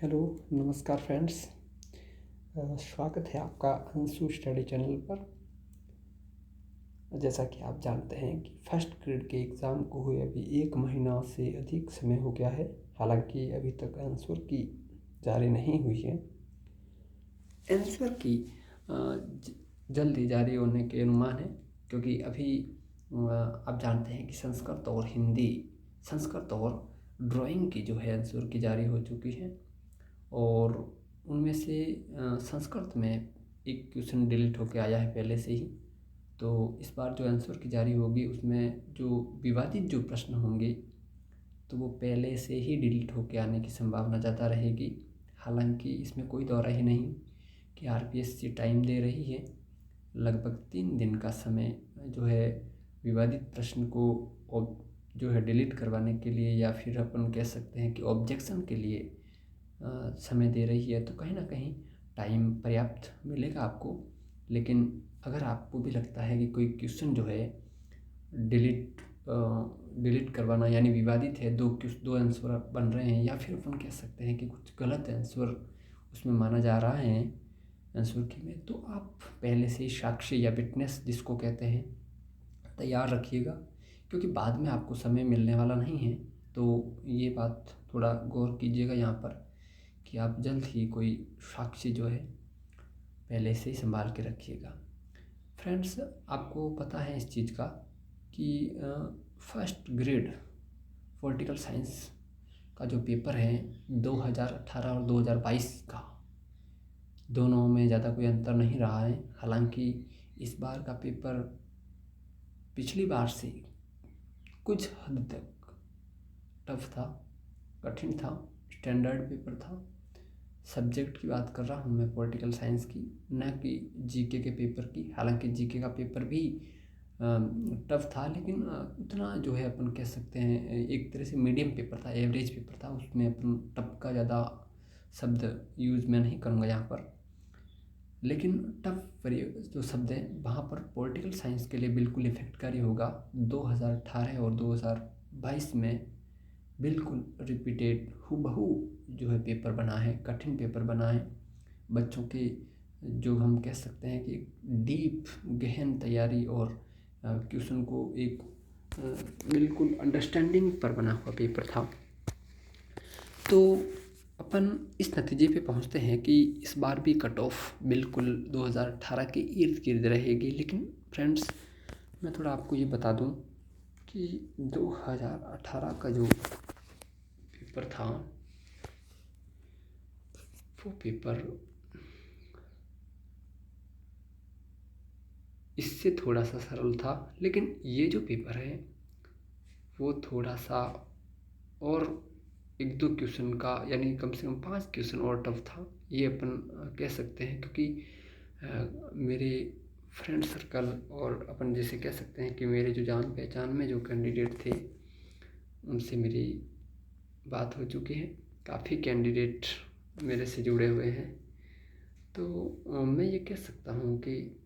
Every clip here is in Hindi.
हेलो, नमस्कार फ्रेंड्स। स्वागत है आपका अंशु स्टडी चैनल पर। जैसा कि आप जानते हैं कि फर्स्ट ग्रेड के एग्ज़ाम को हुए अभी 1 महीना से अधिक समय हो गया है। हालांकि अभी तक आंसर की जारी नहीं हुई है। आंसर की जल्दी जारी होने के अनुमान है, क्योंकि अभी आप जानते हैं कि संस्कृत और ड्राइंग की जो है आंसर की जारी हो चुकी है। और उनमें से संस्कृत में एक क्वेश्चन डिलीट होके आया है पहले से ही। तो इस बार जो आंसर की जारी होगी उसमें जो विवादित जो प्रश्न होंगे तो वो पहले से ही डिलीट होके आने की संभावना ज़्यादा रहेगी। हालांकि इसमें कोई दौरा ही नहीं कि आरपीएससी टाइम दे रही है, लगभग 3 दिन का समय जो है विवादित प्रश्न को जो है डिलीट करवाने के लिए, या फिर अपन कह सकते हैं कि ऑब्जेक्शन के लिए समय दे रही है। तो कहीं ना कहीं टाइम पर्याप्त मिलेगा आपको। लेकिन अगर आपको भी लगता है कि कोई क्वेश्चन जो है डिलीट करवाना यानी विवादित है, दो आंसर बन रहे हैं, या फिर अपन कह सकते हैं कि कुछ गलत आंसर उसमें माना जा रहा है आंसर की में, तो आप पहले से ही साक्ष्य या विटनेस जिसको कहते हैं तैयार रखिएगा, क्योंकि बाद में आपको समय मिलने वाला नहीं है। तो ये बात थोड़ा गौर कीजिएगा यहाँ पर कि आप जल्द ही कोई साक्षी जो है पहले से ही संभाल के रखिएगा। फ्रेंड्स, आपको पता है इस चीज़ का कि फर्स्ट ग्रेड पॉलिटिकल साइंस का जो पेपर है 2018 और 2022 का, दोनों में ज़्यादा कोई अंतर नहीं रहा है। हालांकि इस बार का पेपर पिछली बार से कुछ हद तक टफ था, कठिन था, स्टैंडर्ड पेपर था। सब्जेक्ट की बात कर रहा हूँ मैं, पॉलिटिकल साइंस की, न कि जीके के पेपर की। हालांकि जीके का पेपर भी टफ था, लेकिन उतना जो है अपन कह सकते हैं एक तरह से मीडियम पेपर था, एवरेज पेपर था। उसमें अपन टफ का ज़्यादा शब्द यूज़ मैं नहीं करूँगा यहाँ पर, लेकिन टफ जो शब्द हैं वहाँ पर पॉलिटिकल साइंस के लिए बिल्कुल इफेक्टकारी होगा। 2018 और 2022 में बिल्कुल रिपीटेड हूबहू जो है पेपर बना है, कठिन पेपर बना है। बच्चों के जो हम कह सकते हैं कि डीप गहन तैयारी और क्वेश्चन को एक बिल्कुल अंडरस्टैंडिंग पर बना हुआ पेपर था। तो अपन इस नतीजे पे पहुंचते हैं कि इस बार भी कट ऑफ बिल्कुल 2018 के इर्द गिर्द रहेगी। लेकिन फ्रेंड्स, मैं थोड़ा आपको ये बता दूं कि 2018 का जो पेपर था वो पेपर इससे थोड़ा सा सरल था, लेकिन ये जो पेपर है वो थोड़ा सा और 1-2 क्वेश्चन का, यानी कम से कम 5 क्वेश्चन और टफ था, ये अपन कह सकते हैं। क्योंकि मेरे फ्रेंड सर्कल और अपन जैसे कह सकते हैं कि मेरे जो जान पहचान में जो कैंडिडेट थे उनसे मेरी बात हो चुकी है। काफ़ी कैंडिडेट मेरे से जुड़े हुए हैं। तो मैं ये कह सकता हूँ कि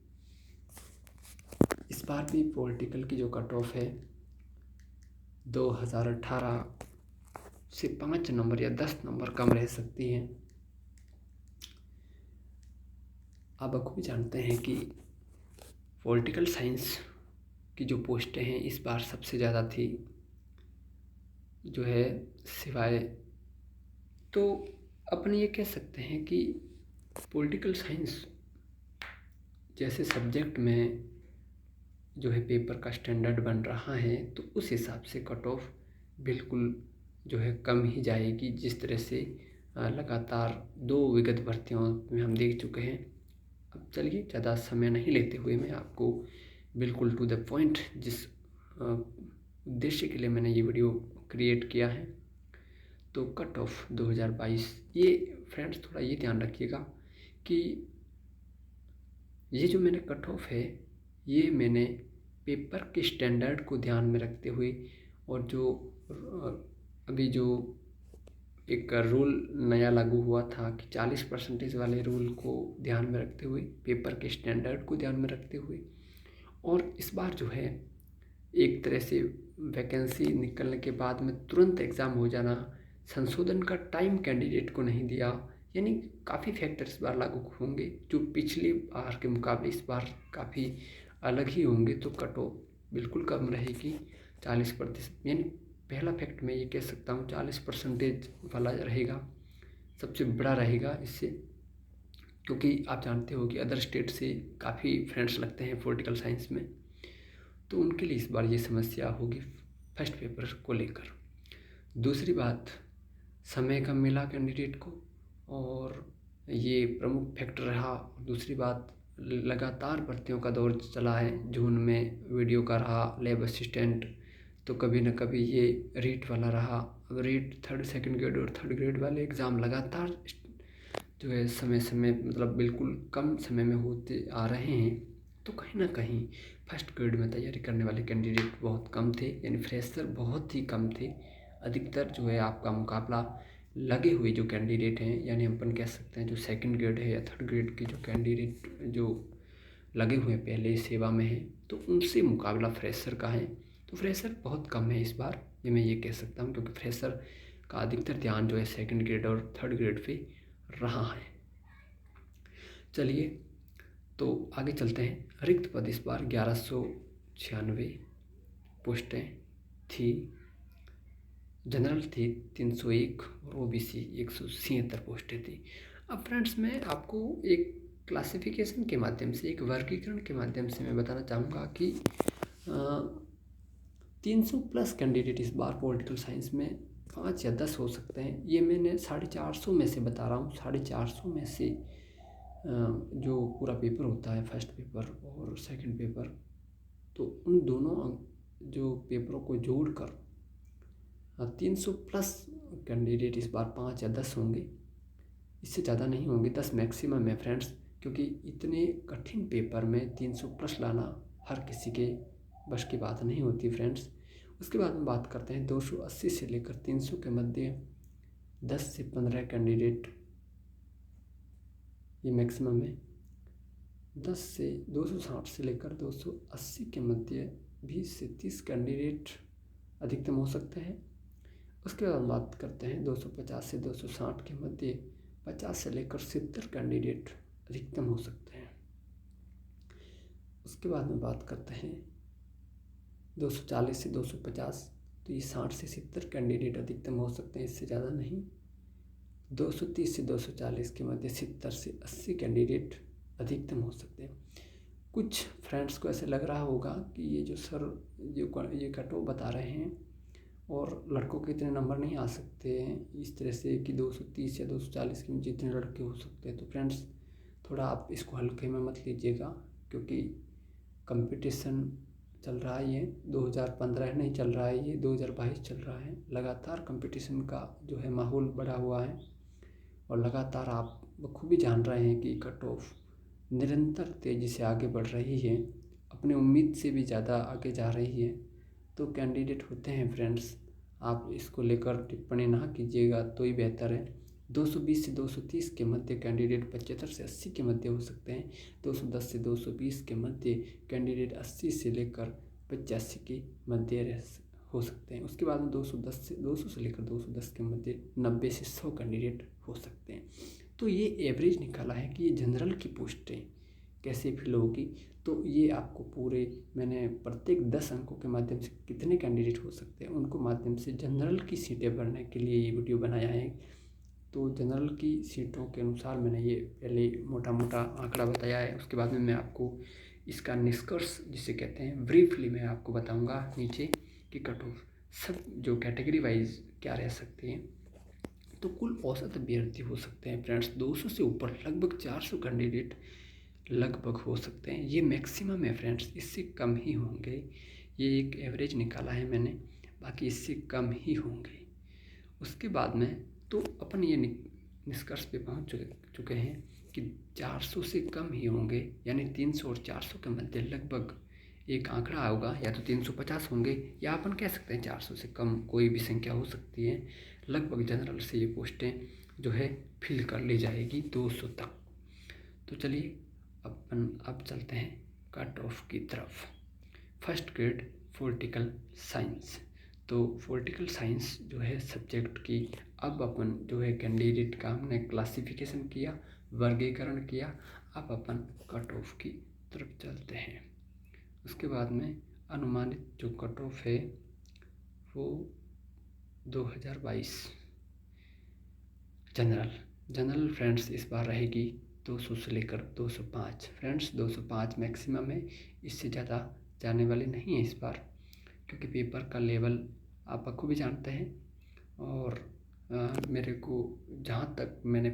इस बार भी पॉलिटिकल की जो कट ऑफ है 2018 से 5 नंबर या 10 नंबर कम रह सकती है। आप बखूबी जानते हैं कि पॉलिटिकल साइंस की जो पोस्टें हैं इस बार सबसे ज़्यादा थी जो है, सिवाय तो अपन ये कह सकते हैं कि पॉलिटिकल साइंस जैसे सब्जेक्ट में जो है पेपर का स्टैंडर्ड बन रहा है, तो उस हिसाब से कट ऑफ बिल्कुल जो है कम ही जाएगी। जिस तरह से लगातार 2 विगत भर्तियों में हम देख चुके हैं। अब चलिए ज़्यादा समय नहीं लेते हुए मैं आपको बिल्कुल टू द पॉइंट, जिस उद्देश्य के लिए मैंने ये वीडियो क्रिएट किया है, तो कट ऑफ 2022, ये फ्रेंड्स थोड़ा ये ध्यान रखिएगा कि ये जो मैंने कट ऑफ है ये मैंने पेपर के स्टैंडर्ड को ध्यान में रखते हुए, और जो अभी जो एक रूल नया लागू हुआ था कि 40% वाले रूल को ध्यान में रखते हुए, पेपर के स्टैंडर्ड को ध्यान में रखते हुए, और इस बार जो है एक तरह से वैकेंसी निकलने के बाद में तुरंत एग्ज़ाम हो जाना, संशोधन का टाइम कैंडिडेट को नहीं दिया, यानी काफ़ी फैक्टर इस बार लागू होंगे जो पिछली बार के मुकाबले इस बार काफ़ी अलग ही होंगे। तो कट ऑफ बिल्कुल कम रहेगी 40%, यानी पहला फैक्ट मैं ये कह सकता हूँ 40% वाला रहेगा, सबसे बड़ा रहेगा इससे, क्योंकि आप जानते हो कि अदर स्टेट से काफ़ी फ्रेंड्स लगते हैं पॉलिटिकल साइंस में, तो उनके लिए इस बार ये समस्या होगी फर्स्ट पेपर को लेकर। दूसरी बात, समय कम मिला कैंडिडेट को और ये प्रमुख फैक्टर रहा। दूसरी बात, लगातार भर्तियों का दौर चला है, जून में वीडियो का रहा, लैब असिस्टेंट, तो कभी न कभी ये रीट वाला रहा। अब रीट थर्ड सेकंड ग्रेड और थर्ड ग्रेड वाले एग्ज़ाम लगातार जो है समय समय मतलब बिल्कुल कम समय में होते आ रहे हैं, तो कहीं ना कहीं फर्स्ट ग्रेड में तैयारी करने वाले कैंडिडेट बहुत कम थे, यानी फ्रेशर बहुत ही कम थे। अधिकतर जो है आपका मुकाबला लगे हुए जो कैंडिडेट हैं, यानी अपन कह सकते हैं जो सेकंड ग्रेड है या थर्ड ग्रेड के जो कैंडिडेट जो लगे हुए हैं पहले सेवा में हैं, तो उनसे मुकाबला फ्रेशर का है। तो फ्रेशर बहुत कम है इस बार, ये मैं ये कह सकता हूँ, क्योंकि फ्रेशर का अधिकतर ध्यान जो है सेकंड ग्रेड और थर्ड ग्रेड पे रहा है। चलिए तो आगे चलते हैं। रिक्त पद इस बार 1196 पोस्टें थी, जनरल थी 301 और ओबीसी 176 पोस्टें थी। अब फ्रेंड्स मैं आपको एक क्लासिफिकेशन के माध्यम से, एक वर्गीकरण के माध्यम से मैं बताना चाहूँगा कि 300+ कैंडिडेट इस बार पॉलिटिकल साइंस में 5 या 10 हो सकते हैं। ये मैंने 450 में से बता रहा हूँ, 450 में से जो पूरा पेपर होता है फर्स्ट पेपर और सेकंड पेपर, तो उन दोनों जो पेपरों को जोड़कर 300+ कैंडिडेट इस बार 5 या 10 होंगे, इससे ज़्यादा नहीं होंगे, 10 मैक्सिमम है फ्रेंड्स, क्योंकि इतने कठिन पेपर में 300+ लाना हर किसी के बस की बात नहीं होती फ्रेंड्स। उसके बाद में बात करते हैं 280 से लेकर 300 के मध्य 10 से 15 कैंडिडेट, ये मैक्सिमम है। 10 से 260 से लेकर 280 के मध्य 20 से 30 कैंडिडेट अधिकतम हो सकते हैं। उसके बाद हम बात करते हैं 250 से 260 के मध्य 50 से लेकर 70 कैंडिडेट अधिकतम हो सकते हैं। उसके बाद में बात करते हैं 240 से 250, तो ये 60 से 70 कैंडिडेट अधिकतम हो सकते हैं, इससे ज़्यादा नहीं। 230 से 240 के मध्य 70 से 80 कैंडिडेट अधिकतम हो सकते हैं। कुछ फ्रेंड्स को ऐसे लग रहा होगा कि ये जो सर ये कट ऑफ बता रहे हैं और लड़कों के इतने नंबर नहीं आ सकते हैं इस तरह से कि 230 या 240 के नीचे इतने लड़के हो सकते हैं। तो फ्रेंड्स थोड़ा आप इसको हल्के में मत लीजिएगा, क्योंकि कंपटीशन चल रहा है, ये 2015 नहीं चल रहा है, ये 2022 चल रहा है। लगातार कंपटीशन का जो है माहौल बढ़ा हुआ है और लगातार आप बखूबी जान रहे हैं कि कट ऑफ निरंतर तेज़ी से आगे बढ़ रही है, अपनी उम्मीद से भी ज़्यादा आगे जा रही है। तो कैंडिडेट होते हैं फ्रेंड्स, आप इसको लेकर टिप्पणी ना कीजिएगा तो ही बेहतर है। 220 से 230 के मध्य कैंडिडेट 75 से 80 के मध्य हो सकते हैं। 210 से 220 के मध्य कैंडिडेट 80 से लेकर 85 के मध्य हो सकते हैं। उसके बाद में 200 से लेकर 210 के मध्य 90 से 100 कैंडिडेट हो सकते हैं। तो ये एवरेज निकाला है कि ये जनरल की पोस्टें कैसे फिल होगी। तो ये आपको पूरे मैंने प्रत्येक 10 अंकों के माध्यम से कितने कैंडिडेट हो सकते हैं उनको माध्यम से जनरल की सीटें भरने के लिए ये वीडियो बनाया है। तो जनरल की सीटों के अनुसार मैंने ये पहले मोटा मोटा आंकड़ा बताया है। उसके बाद में मैं आपको इसका निष्कर्ष जिसे कहते हैं ब्रीफली मैं आपको बताऊंगा नीचे कि कट ऑफ सब जो कैटेगरी वाइज क्या रह सकते हैं। तो कुल औसत अभ्यर्थी हो सकते हैं फ्रेंड्स 200 से ऊपर, लगभग 400 कैंडिडेट लगभग हो सकते हैं। ये मैक्सिमम है फ्रेंड्स, इससे कम ही होंगे। ये एक एवरेज निकाला है मैंने, बाकी इससे कम ही होंगे। उसके बाद में तो अपन ये निष्कर्ष पे पहुंच चुके हैं कि 400 से कम ही होंगे, यानी 300 और 400 के मध्य लगभग एक आंकड़ा होगा, या तो 350 होंगे या अपन कह सकते हैं 400 से कम कोई भी संख्या हो सकती है। लगभग जनरल से ये पोस्टें जो है फिल कर ली जाएगी 200 तक। तो चलिए अपन अब चलते हैं कट ऑफ की तरफ। फर्स्ट ग्रेड पॉलिटिकल साइंस, तो पॉलिटिकल साइंस जो है सब्जेक्ट की अब अपन जो है कैंडिडेट का हमने क्लासिफिकेशन किया, वर्गीकरण किया। अब अपन कट ऑफ की तरफ चलते हैं। उसके बाद में अनुमानित जो कट ऑफ है वो 2022 जनरल फ्रेंड्स इस बार रहेगी 200 से लेकर 205। फ्रेंड्स 205 मैक्सिमम है, इससे ज़्यादा जाने वाली नहीं है इस बार, क्योंकि पेपर का लेवल आप बखूबी जानते हैं। और मेरे को जहाँ तक मैंने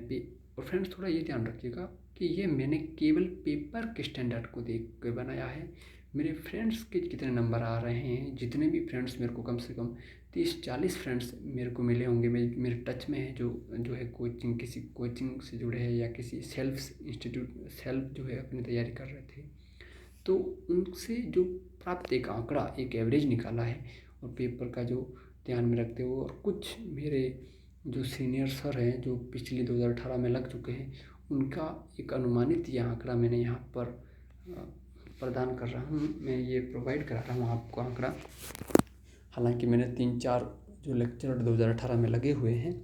और फ्रेंड्स थोड़ा ये ध्यान रखिएगा कि ये मैंने केवल पेपर के स्टैंडर्ड को देख के बनाया है। मेरे फ्रेंड्स के कितने नंबर आ रहे हैं, जितने भी फ्रेंड्स मेरे को कम से कम 30-40 फ्रेंड्स मेरे को मिले होंगे, मेरे टच में है, जो है कोचिंग, किसी कोचिंग से जुड़े हैं या किसी सेल्फ इंस्टीट्यूट सेल्फ जो है अपनी तैयारी कर रहे थे, तो उनसे जो प्राप्त एक आंकड़ा, एक एवरेज निकाला है और पेपर का जो ध्यान में रखते हुए, और कुछ मेरे जो सीनियर सर हैं जो पिछले 2018 में लग चुके हैं, उनका एक अनुमानित यह आंकड़ा मैंने यहाँ पर प्रदान कर रहा हूँ, मैं ये प्रोवाइड करा रहा हूँ आपको आंकड़ा। हालांकि मैंने 3-4 जो लेक्चर 2018 में लगे हुए हैं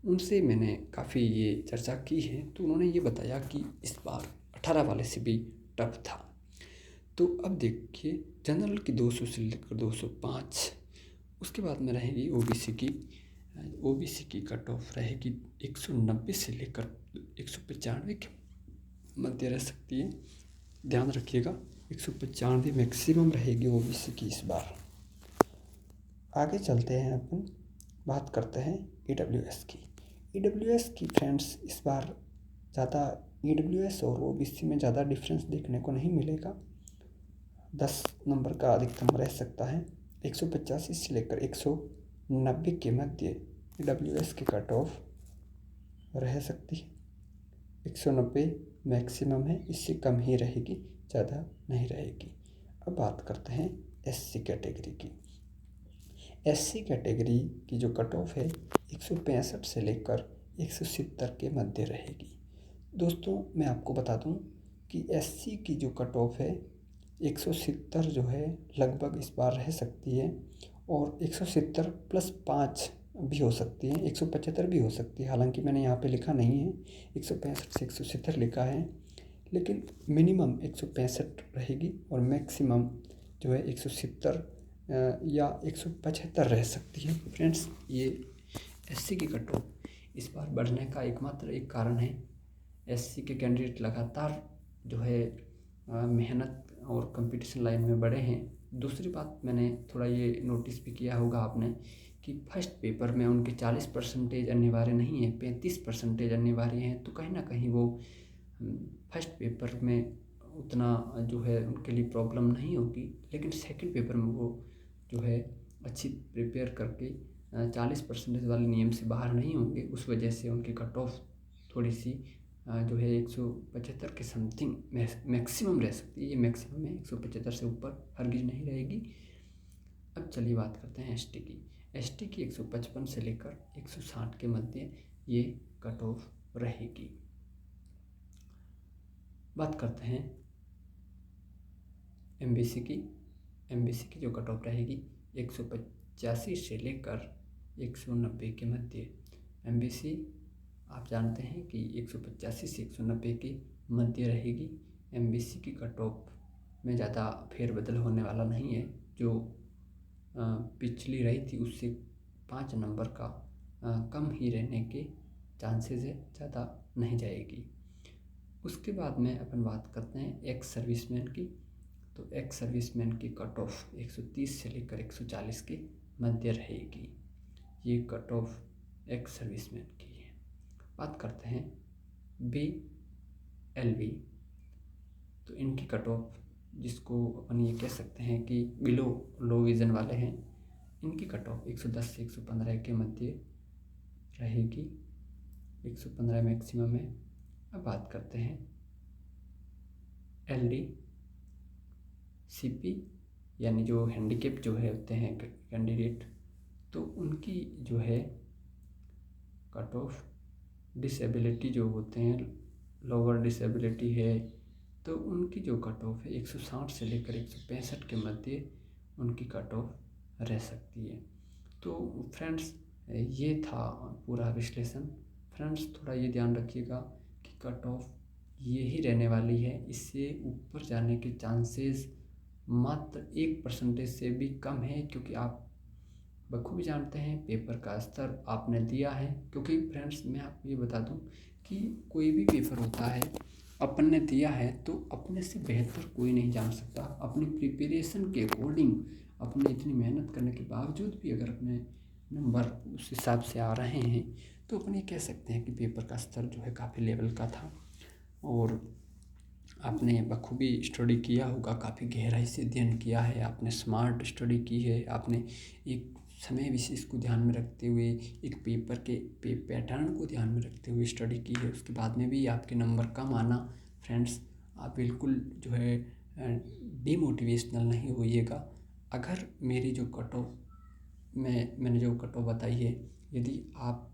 उनसे मैंने काफ़ी ये चर्चा की है, तो उन्होंने ये बताया कि इस बार 18 वाले से भी टफ था। तो अब देखिए जनरल की 200 से लेकर 205, उसके बाद में रहेगी ओबीसी की कट ऑफ रहेगी 190 से लेकर 195 के मध्य रह सकती है। ध्यान रखिएगा 195 मैक्सिमम रहेगी ओबीसी की इस बार। आगे चलते हैं, अपन बात करते हैं ईडब्ल्यूएस की फ्रेंड्स इस बार ज़्यादा ईडब्ल्यूएस और ओबीसी में ज़्यादा डिफरेंस देखने को नहीं मिलेगा। 10 नंबर का अधिकतम रह सकता है। 185 से लेकर 190 के मध्य ईडब्ल्यूएस की कट ऑफ रह सकती है। 190 मैक्सिमम है, इससे कम ही रहेगी, ज़्यादा नहीं रहेगी। अब बात करते हैं एससी कैटेगरी की। एससी कैटेगरी की जो कट ऑफ है 165 से लेकर 170 के मध्य रहेगी। दोस्तों मैं आपको बता दूं कि एससी की जो कट ऑफ है 170 जो है लगभग इस बार रह सकती है, और 170 + 5 भी हो सकती है, 175 भी हो सकती है। हालांकि मैंने यहाँ पे लिखा नहीं है, 165 से 170 लिखा है, लेकिन मिनिमम 165 रहेगी और मैक्सिमम जो है 170 या 175 रह सकती है। फ्रेंड्स ये एससी की कट ऑफ इस बार बढ़ने का एकमात्र एक कारण है, एससी के कैंडिडेट लगातार जो है मेहनत और कंपटीशन लाइन में बढ़े हैं। दूसरी बात मैंने थोड़ा ये नोटिस भी किया होगा आपने कि फर्स्ट पेपर में उनके 40% अनिवार्य नहीं है, 35% अनिवार्य हैं, तो कहीं ना कहीं वो फर्स्ट पेपर में उतना जो है उनके लिए प्रॉब्लम नहीं होगी, लेकिन सेकंड पेपर में वो जो है अच्छी प्रिपेयर करके 40% वाले नियम से बाहर नहीं होंगे। उस वजह से उनकी कट ऑफ थोड़ी सी जो है 175 के समथिंग मैक्सिमम रह सकती है। ये मैक्सिमम है, 175 से ऊपर हरगिज नहीं रहेगी। अब चलिए बात करते हैं एसटी की 155 से लेकर 160 के मध्य ये कट ऑफ रहेगी। बात करते हैं एमबीसी की जो कट ऑफ रहेगी 185 से लेकर 190 के मध्य। एमबीसी आप जानते हैं कि 185 से 190 के मध्य रहेगी। एमबीसी की कट ऑफ में ज़्यादा फेरबदल होने वाला नहीं है, जो पिछली रही थी उससे 5 नंबर का कम ही रहने के चांसेस है, ज़्यादा नहीं जाएगी। उसके बाद में अपन बात करते हैं एक्स सर्विसमैन की। तो एक्स सर्विसमैन की कट ऑफ 130 से लेकर 140 के मध्य रहेगी। ये कट ऑफ एक्स सर्विसमैन की है। बात करते हैं BLV, तो इनकी कट ऑफ जिसको अपन ये कह सकते हैं कि बिलो लो विज़न वाले हैं, इनकी कट ऑफ 110 से 115 के मध्य रहेगी, 115 मैक्सिमम है। अब बात करते हैं LD CP यानी जो हैंडीकेप जो है होते हैं कैंडिडेट, तो उनकी जो है कट ऑफ डिसेबिलिटी जो होते हैं, लोअर डिसेबिलिटी है, तो उनकी जो कट ऑफ है 160 से लेकर 165 के मध्य उनकी कट ऑफ रह सकती है। तो फ्रेंड्स ये था पूरा विश्लेषण। फ्रेंड्स थोड़ा ये ध्यान रखिएगा कि कट ऑफ ये ही रहने वाली है, इससे ऊपर जाने के चांसेस मात्र 1% से भी कम है, क्योंकि आप बखूबी जानते हैं पेपर का स्तर आपने दिया है। क्योंकि फ्रेंड्स मैं आपको ये बता दूं कि कोई भी पेपर होता है अपन ने दिया है तो अपने से बेहतर कोई नहीं जान सकता। अपनी प्रिपरेशन के अकॉर्डिंग अपने इतनी मेहनत करने के बावजूद भी अगर अपने नंबर उस हिसाब से आ रहे हैं तो अपन ये कह सकते हैं कि पेपर का स्तर जो है काफ़ी लेवल का था। और आपने बखूबी स्टडी किया होगा, काफ़ी गहराई से अध्ययन किया है, आपने स्मार्ट स्टडी की है, आपने एक समय विशेष को ध्यान में रखते हुए एक पेपर के पैटर्न को ध्यान में रखते हुए स्टडी की है। उसके बाद में भी आपके नंबर कम आना, फ्रेंड्स आप बिल्कुल जो है डीमोटिवेशनल नहीं होइएगा। अगर मेरी जो कट ऑफ मैंने जो कट ऑफ बताई है, यदि आप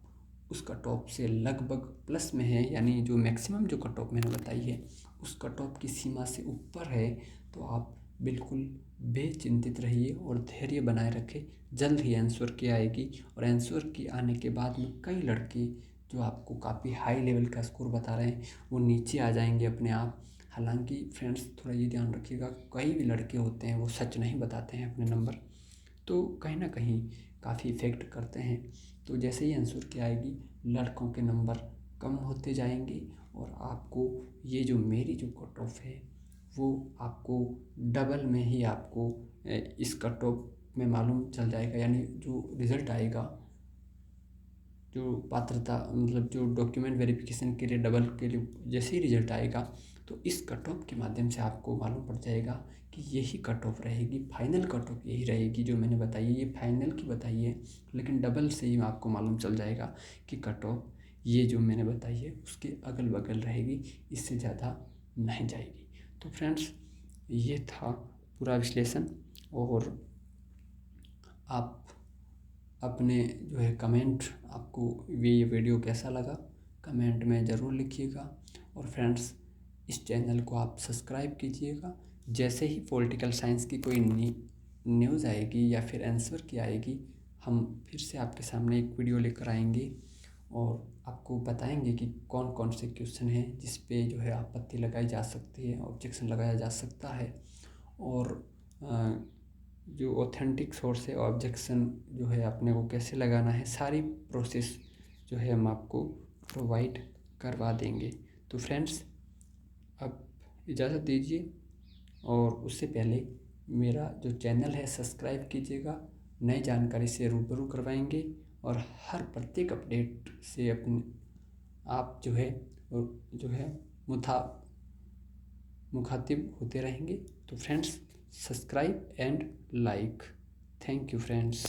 उस कट ऑफ से लगभग प्लस में है, यानी जो मैक्सिमम जो कट ऑफ मैंने बताई है उस कट ऑफ की सीमा से ऊपर है, तो आप बिल्कुल बेचिंतित रहिए और धैर्य बनाए रखें। जल्द ही आंसर की आएगी, और आंसर की आने के बाद में कई लड़के जो आपको काफ़ी हाई लेवल का स्कोर बता रहे हैं वो नीचे आ जाएंगे अपने आप। हालांकि फ्रेंड्स थोड़ा ये ध्यान रखिएगा, कई भी लड़के होते हैं वो सच नहीं बताते हैं अपने नंबर, तो कहीं ना कहीं काफ़ी इफ़ेक्ट करते हैं। तो जैसे ही आंसर की आएगी लड़कों के नंबर कम होते जाएंगे, और आपको ये जो मेरी जो कट ऑफ है वो आपको डबल में ही आपको इस कट ऑफ में मालूम चल जाएगा। यानी जो रिज़ल्ट आएगा, जो पात्रता मतलब जो डॉक्यूमेंट वेरिफिकेशन के लिए डबल के लिए जैसे ही रिजल्ट आएगा तो इस कट ऑफ के माध्यम से आपको मालूम पड़ जाएगा कि यही कट ऑफ रहेगी, फाइनल कट ऑफ यही रहेगी जो मैंने बताई है। ये फाइनल की बताई है, लेकिन डबल से ही आपको मालूम चल जाएगा कि कट ऑफ ये जो मैंने बताई है उसके अगल बगल रहेगी, इससे ज़्यादा नहीं जाएगी। तो फ्रेंड्स ये था पूरा विश्लेषण। और आप अपने जो है कमेंट, आपको ये वीडियो कैसा लगा कमेंट में ज़रूर लिखिएगा। और फ्रेंड्स इस चैनल को आप सब्सक्राइब कीजिएगा। जैसे ही पॉलिटिकल साइंस की कोई न्यूज़ आएगी या फिर आंसर की आएगी, हम फिर से आपके सामने एक वीडियो लेकर आएंगे और आपको बताएंगे कि कौन कौन से क्वेश्चन हैं जिस पे जो है आपत्ति लगाई जा सकती है, ऑब्जेक्शन लगाया जा सकता है, और जो ऑथेंटिक सोर्स है ऑब्जेक्शन जो है अपने को कैसे लगाना है, सारी प्रोसेस जो है हम आपको प्रोवाइड करवा देंगे। तो फ्रेंड्स अब इजाज़त दीजिए, और उससे पहले मेरा जो चैनल है सब्सक्राइब कीजिएगा। नई जानकारी से रूबरू करवाएंगे और हर प्रत्येक अपडेट से अपने आप जो है मुथा मुखातिब होते रहेंगे। तो friends subscribe and like. Thank you friends.